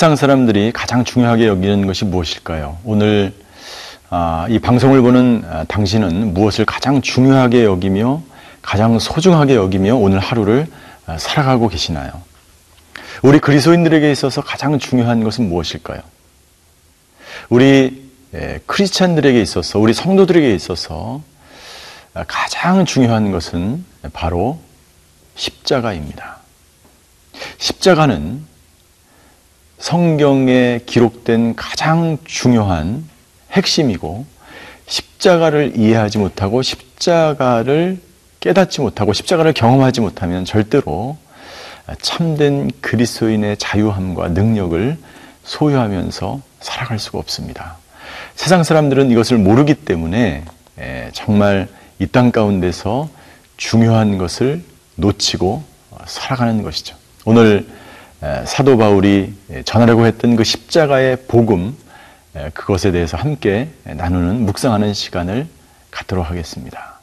세상 사람들이 가장 중요하게 여기는 것이 무엇일까요? 오늘 이 방송을 보는 당신은 무엇을 가장 중요하게 여기며 가장 소중하게 여기며 오늘 하루를 살아가고 계시나요? 우리 그리스도인들에게 있어서 가장 중요한 것은 무엇일까요? 우리 크리스찬들에게 있어서, 우리 성도들에게 있어서 가장 중요한 것은 바로 십자가입니다. 십자가는 성경에 기록된 가장 중요한 핵심이고, 십자가를 이해하지 못하고 십자가를 깨닫지 못하고 십자가를 경험하지 못하면 절대로 참된 그리스도인의 자유함과 능력을 소유하면서 살아갈 수가 없습니다. 세상 사람들은 이것을 모르기 때문에 정말 이 땅 가운데서 중요한 것을 놓치고 살아가는 것이죠. 오늘 사도 바울이 전하려고 했던 그 십자가의 복음, 그것에 대해서 함께 나누는 묵상하는 시간을 갖도록 하겠습니다.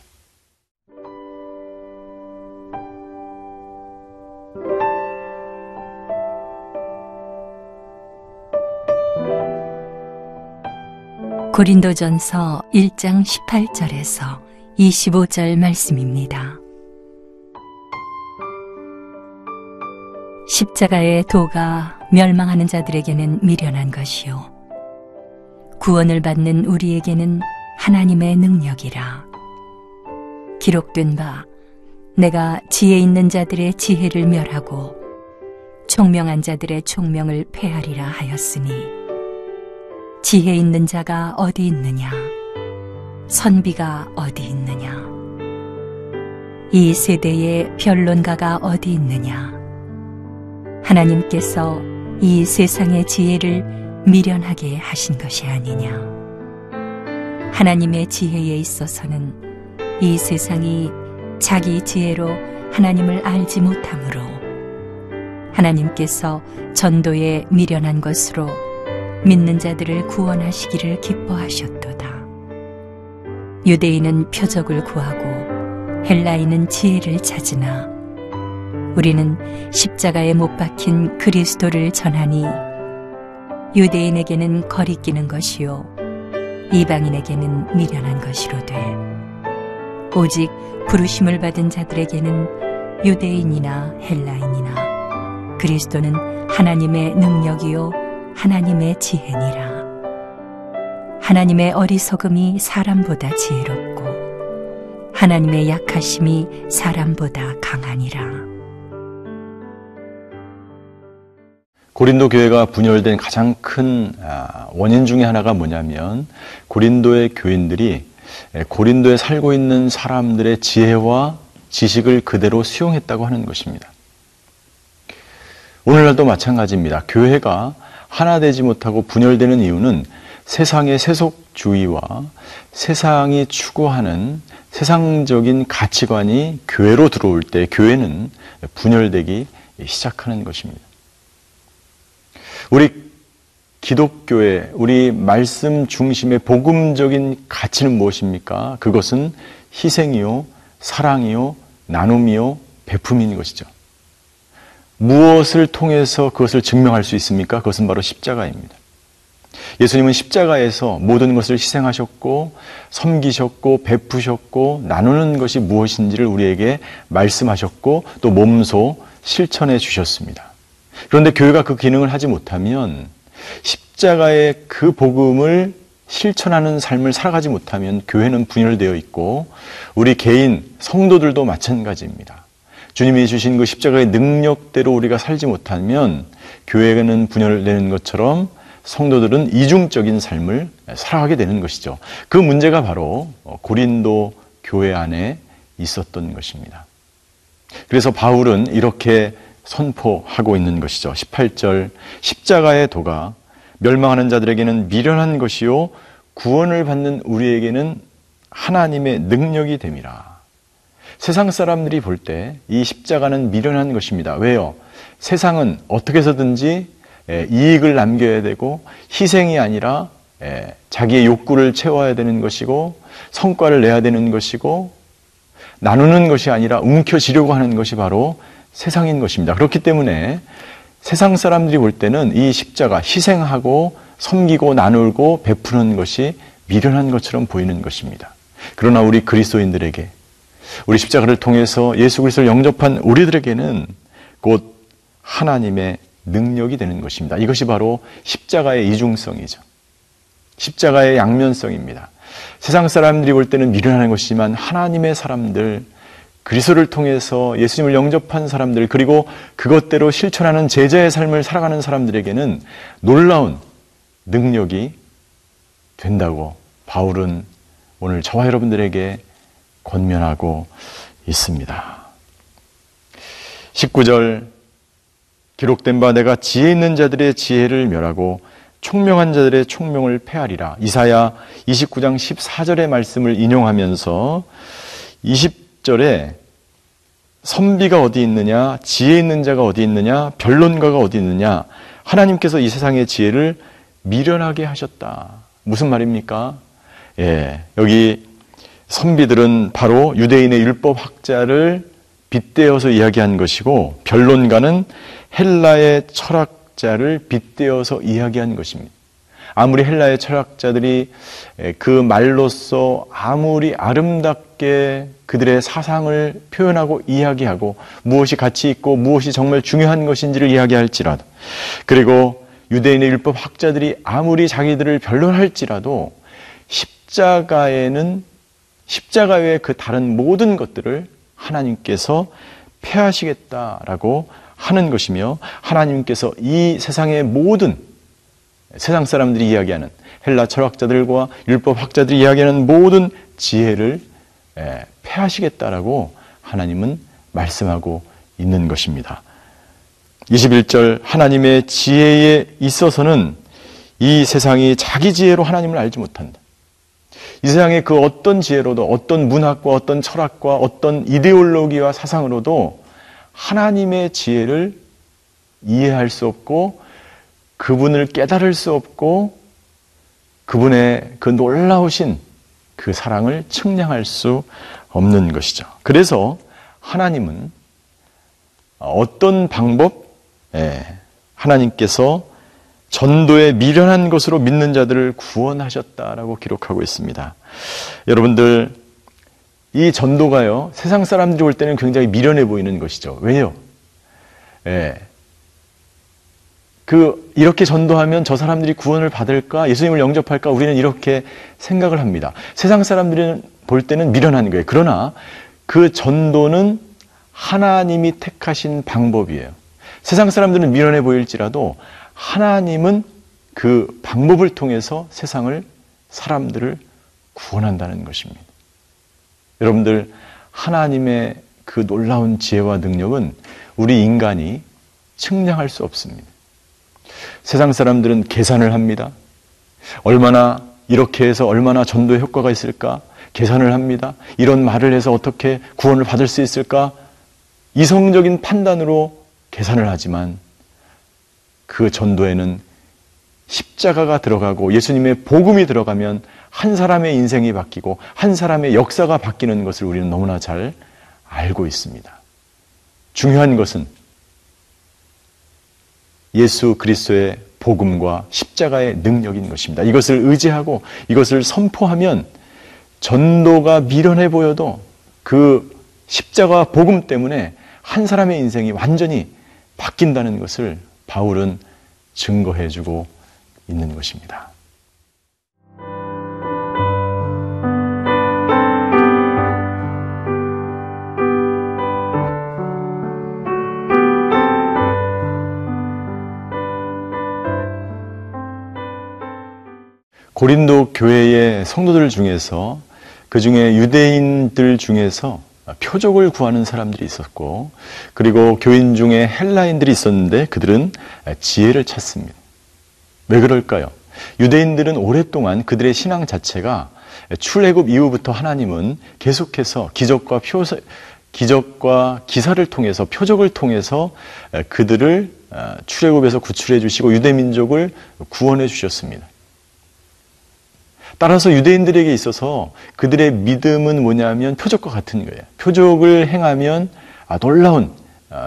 고린도전서 1장 18절에서 25절 말씀입니다. 십자가의 도가 멸망하는 자들에게는 미련한 것이요 구원을 받는 우리에게는 하나님의 능력이라. 기록된 바 내가 지혜 있는 자들의 지혜를 멸하고 총명한 자들의 총명을 폐하리라 하였으니 지혜 있는 자가 어디 있느냐, 선비가 어디 있느냐, 이 세대의 변론가가 어디 있느냐. 하나님께서 이 세상의 지혜를 미련하게 하신 것이 아니냐. 하나님의 지혜에 있어서는 이 세상이 자기 지혜로 하나님을 알지 못하므로 하나님께서 전도에 미련한 것으로 믿는 자들을 구원하시기를 기뻐하셨도다. 유대인은 표적을 구하고 헬라인은 지혜를 찾으나 우리는 십자가에 못 박힌 그리스도를 전하니 유대인에게는 거리끼는 것이요 이방인에게는 미련한 것이로되 오직 부르심을 받은 자들에게는 유대인이나 헬라인이나 그리스도는 하나님의 능력이요 하나님의 지혜니라. 하나님의 어리석음이 사람보다 지혜롭고 하나님의 약하심이 사람보다 강하니라. 고린도 교회가 분열된 가장 큰 원인 중에 하나가 뭐냐면 고린도의 교인들이 고린도에 살고 있는 사람들의 지혜와 지식을 그대로 수용했다고 하는 것입니다. 오늘날도 마찬가지입니다. 교회가 하나 되지 못하고 분열되는 이유는 세상의 세속주의와 세상이 추구하는 세상적인 가치관이 교회로 들어올 때 교회는 분열되기 시작하는 것입니다. 우리 기독교의, 우리 말씀 중심의 복음적인 가치는 무엇입니까? 그것은 희생이요, 사랑이요, 나눔이요, 베품인 것이죠. 무엇을 통해서 그것을 증명할 수 있습니까? 그것은 바로 십자가입니다. 예수님은 십자가에서 모든 것을 희생하셨고 섬기셨고 베푸셨고 나누는 것이 무엇인지를 우리에게 말씀하셨고 또 몸소 실천해 주셨습니다. 그런데 교회가 그 기능을 하지 못하면, 십자가의 그 복음을 실천하는 삶을 살아가지 못하면 교회는 분열되어 있고 우리 개인 성도들도 마찬가지입니다. 주님이 주신 그 십자가의 능력대로 우리가 살지 못하면 교회는 분열되는 것처럼 성도들은 이중적인 삶을 살아가게 되는 것이죠. 그 문제가 바로 고린도 교회 안에 있었던 것입니다. 그래서 바울은 이렇게 선포하고 있는 것이죠. 18절 십자가의 도가 멸망하는 자들에게는 미련한 것이요 구원을 받는 우리에게는 하나님의 능력이 됨이라. 세상 사람들이 볼 때 이 십자가는 미련한 것입니다. 왜요? 세상은 어떻게 해서든지 이익을 남겨야 되고 희생이 아니라 자기의 욕구를 채워야 되는 것이고 성과를 내야 되는 것이고 나누는 것이 아니라 움켜쥐려고 하는 것이 바로 세상인 것입니다. 그렇기 때문에 세상 사람들이 볼 때는 이 십자가 희생하고 섬기고 나누고 베푸는 것이 미련한 것처럼 보이는 것입니다. 그러나 우리 그리스도인들에게 우리 십자가를 통해서 예수 그리스도를 영접한 우리들에게는 곧 하나님의 능력이 되는 것입니다. 이것이 바로 십자가의 이중성이죠. 십자가의 양면성입니다. 세상 사람들이 볼 때는 미련한 것이지만 하나님의 사람들, 그리스도를 통해서 예수님을 영접한 사람들, 그리고 그것대로 실천하는 제자의 삶을 살아가는 사람들에게는 놀라운 능력이 된다고 바울은 오늘 저와 여러분들에게 권면하고 있습니다. 19절 기록된 바 내가 지혜 있는 자들의 지혜를 멸하고 총명한 자들의 총명을 패하리라. 이사야 29장 14절의 말씀을 인용하면서 20절에 선비가 어디 있느냐, 지혜 있는 자가 어디 있느냐, 변론가가 어디 있느냐, 하나님께서 이 세상의 지혜를 미련하게 하셨다. 무슨 말입니까? 여기 선비들은 바로 유대인의 율법학자를 빗대어서 이야기한 것이고 변론가는 헬라의 철학자를 빗대어서 이야기한 것입니다. 아무리 헬라의 철학자들이 그 말로써 아무리 아름답게 그들의 사상을 표현하고 이야기하고 무엇이 가치 있고 무엇이 정말 중요한 것인지를 이야기할지라도, 그리고 유대인의 율법학자들이 아무리 자기들을 변론할지라도 십자가에는 십자가 외의 그 다른 모든 것들을 하나님께서 패하시겠다라고 하는 것이며, 하나님께서 이 세상의 모든 세상 사람들이 이야기하는 헬라 철학자들과 율법학자들이 이야기하는 모든 지혜를 패하시겠다라고 하나님은 말씀하고 있는 것입니다. 21절 하나님의 지혜에 있어서는 이 세상이 자기 지혜로 하나님을 알지 못한다. 이 세상의 그 어떤 지혜로도, 어떤 문학과 어떤 철학과 어떤 이데올로기와 사상으로도 하나님의 지혜를 이해할 수 없고 그분을 깨달을 수 없고 그분의 그 놀라우신 그 사랑을 측량할 수 없는 것이죠. 그래서 하나님은 어떤 방법? 하나님께서 전도에 미련한 것으로 믿는 자들을 구원하셨다라고 기록하고 있습니다. 여러분들, 이 전도가요, 세상 사람들이 볼 때는 굉장히 미련해 보이는 것이죠. 왜요? 이렇게 전도하면 저 사람들이 구원을 받을까? 예수님을 영접할까? 우리는 이렇게 생각을 합니다. 세상 사람들은 볼 때는 미련한 거예요. 그러나 그 전도는 하나님이 택하신 방법이에요. 세상 사람들은 미련해 보일지라도 하나님은 그 방법을 통해서 세상을, 사람들을 구원한다는 것입니다. 여러분들, 하나님의 그 놀라운 지혜와 능력은 우리 인간이 측량할 수 없습니다. 세상 사람들은 계산을 합니다. 얼마나 이렇게 해서 얼마나 전도의 효과가 있을까? 계산을 합니다. 이런 말을 해서 어떻게 구원을 받을 수 있을까? 이성적인 판단으로 계산을 하지만 그 전도에는 십자가가 들어가고 예수님의 복음이 들어가면 한 사람의 인생이 바뀌고 한 사람의 역사가 바뀌는 것을 우리는 너무나 잘 알고 있습니다. 중요한 것은 예수 그리스도의 복음과 십자가의 능력인 것입니다. 이것을 의지하고 이것을 선포하면 전도가 미련해 보여도 그 십자가 복음 때문에 한 사람의 인생이 완전히 바뀐다는 것을 바울은 증거해주고 있는 것입니다. 고린도 교회의 성도들 중에서, 그 중에 유대인들 중에서 표적을 구하는 사람들이 있었고, 그리고 교인 중에 헬라인들이 있었는데 그들은 지혜를 찾습니다. 왜 그럴까요? 유대인들은 오랫동안 그들의 신앙 자체가 출애굽 이후부터 하나님은 계속해서 기적과 기사를 통해서, 표적을 통해서 그들을 출애굽에서 구출해 주시고 유대민족을 구원해 주셨습니다. 따라서 유대인들에게 있어서 그들의 믿음은 뭐냐면 표적과 같은 거예요. 표적을 행하면 놀라운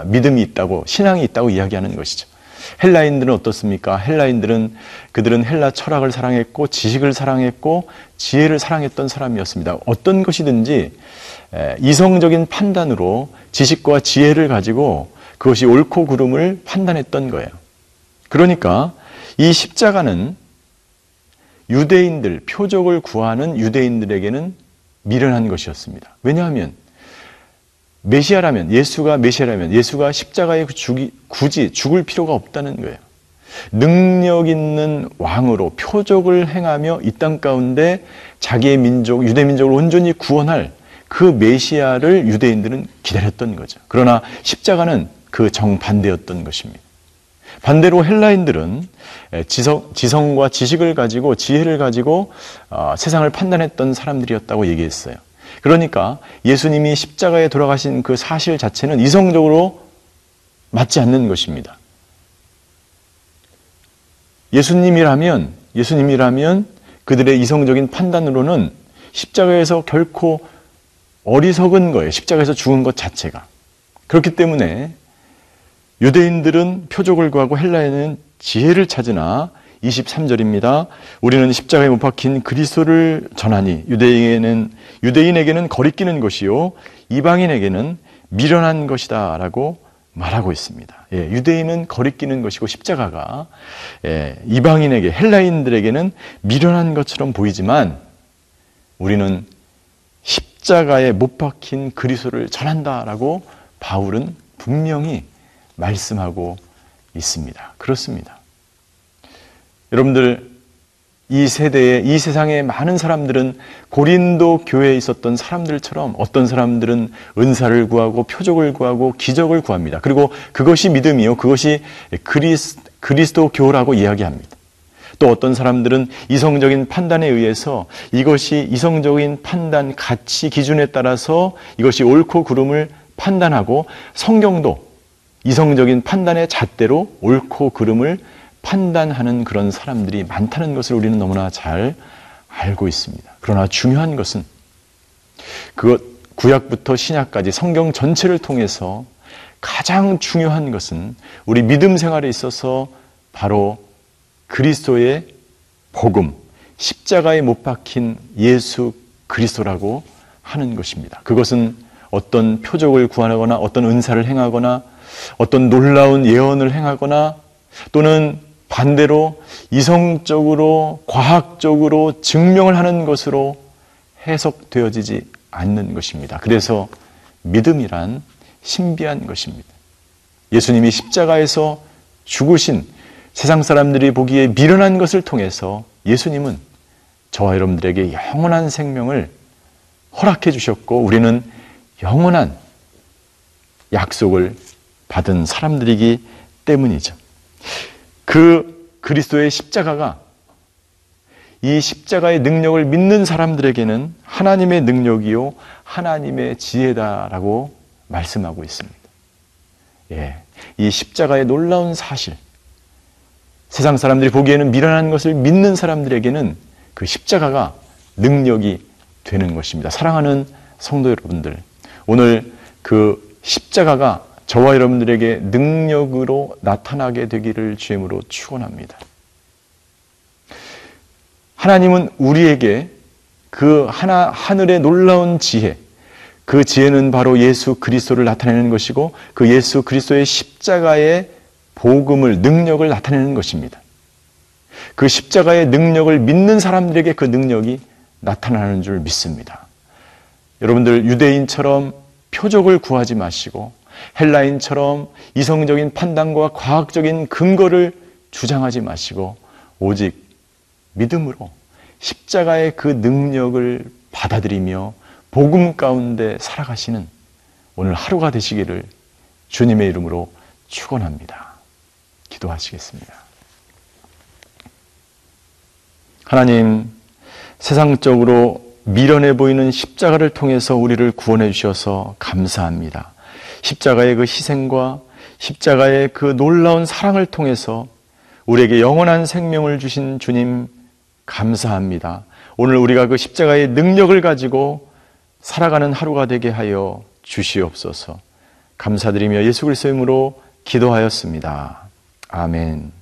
믿음이 있다고, 신앙이 있다고 이야기하는 것이죠. 헬라인들은 어떻습니까? 그들은 헬라 철학을 사랑했고 지식을 사랑했고 지혜를 사랑했던 사람이었습니다. 어떤 것이든지 이성적인 판단으로 지식과 지혜를 가지고 그것이 옳고 그름을 판단했던 거예요. 그러니까 이 십자가는 유대인들, 표적을 구하는 유대인들에게는 미련한 것이었습니다. 왜냐하면 예수가 메시아라면 예수가 십자가에 굳이 죽을 필요가 없다는 거예요. 능력 있는 왕으로 표적을 행하며 이 땅 가운데 자기의 민족, 유대 민족을 온전히 구원할 그 메시아를 유대인들은 기다렸던 거죠. 그러나 십자가는 그 정반대였던 것입니다. 반대로 헬라인들은 지성과 지식을 가지고 지혜를 가지고 세상을 판단했던 사람들이었다고 얘기했어요. 그러니까 예수님이 십자가에 돌아가신 그 사실 자체는 이성적으로 맞지 않는 것입니다. 예수님이라면 그들의 이성적인 판단으로는 십자가에서 결코 어리석은 거예요. 십자가에서 죽은 것 자체가. 그렇기 때문에 유대인들은 표적을 구하고 헬라인은 지혜를 찾으나 23절입니다. 우리는 십자가에 못 박힌 그리스도를 전하니 유대인에게는 거리끼는 것이요 이방인에게는 미련한 것이다 라고 말하고 있습니다. 유대인은 거리끼는 것이고 십자가가 이방인에게, 헬라인들에게는 미련한 것처럼 보이지만 우리는 십자가에 못 박힌 그리스도를 전한다라고 바울은 분명히 말씀하고 있습니다. 그렇습니다. 여러분들, 이 세상의 많은 사람들은 고린도 교회에 있었던 사람들처럼 어떤 사람들은 은사를 구하고 표적을 구하고 기적을 구합니다. 그리고 그것이 믿음이요, 그것이 그리스도교라고 이야기합니다. 또 어떤 사람들은 이성적인 판단에 의해서 이것이 이성적인 판단, 가치 기준에 따라서 이것이 옳고 그름을 판단하고 성경도 이성적인 판단의 잣대로 옳고 그름을 판단하는 그런 사람들이 많다는 것을 우리는 너무나 잘 알고 있습니다. 그러나 중요한 것은 구약부터 신약까지 성경 전체를 통해서 가장 중요한 것은 우리 믿음 생활에 있어서 바로 그리스도의 복음, 십자가에 못 박힌 예수 그리스도라고 하는 것입니다. 그것은 어떤 표적을 구하거나 어떤 은사를 행하거나 어떤 놀라운 예언을 행하거나 또는 반대로 이성적으로 과학적으로 증명을 하는 것으로 해석되어지지 않는 것입니다. 그래서 믿음이란 신비한 것입니다. 예수님이 십자가에서 죽으신 세상 사람들이 보기에 미련한 것을 통해서 예수님은 저와 여러분들에게 영원한 생명을 허락해 주셨고 우리는 영원한 약속을 받은 사람들이기 때문이죠. 그 그리스도의 십자가가 이 십자가의 능력을 믿는 사람들에게는 하나님의 능력이요 하나님의 지혜다라고 말씀하고 있습니다. 이 십자가의 놀라운 사실, 세상 사람들이 보기에는 미련한 것을 믿는 사람들에게는 그 십자가가 능력이 되는 것입니다. 사랑하는 성도 여러분들, 오늘 그 십자가가 저와 여러분들에게 능력으로 나타나게 되기를 주임으로 축원합니다. 하나님은 우리에게 그 하늘의 놀라운 지혜, 그 지혜는 바로 예수 그리스도를 나타내는 것이고 그 예수 그리스도의 십자가의 복음을, 능력을 나타내는 것입니다. 그 십자가의 능력을 믿는 사람들에게 그 능력이 나타나는 줄 믿습니다. 여러분들, 유대인처럼 표적을 구하지 마시고 헬라인처럼 이성적인 판단과 과학적인 근거를 주장하지 마시고 오직 믿음으로 십자가의 그 능력을 받아들이며 복음 가운데 살아가시는 오늘 하루가 되시기를 주님의 이름으로 축원합니다. 기도하시겠습니다. 하나님, 세상적으로 미련해 보이는 십자가를 통해서 우리를 구원해 주셔서 감사합니다. 십자가의 그 희생과 십자가의 그 놀라운 사랑을 통해서 우리에게 영원한 생명을 주신 주님 감사합니다. 오늘 우리가 그 십자가의 능력을 가지고 살아가는 하루가 되게 하여 주시옵소서. 감사드리며 예수 그리스도의 이름으로 기도하였습니다. 아멘.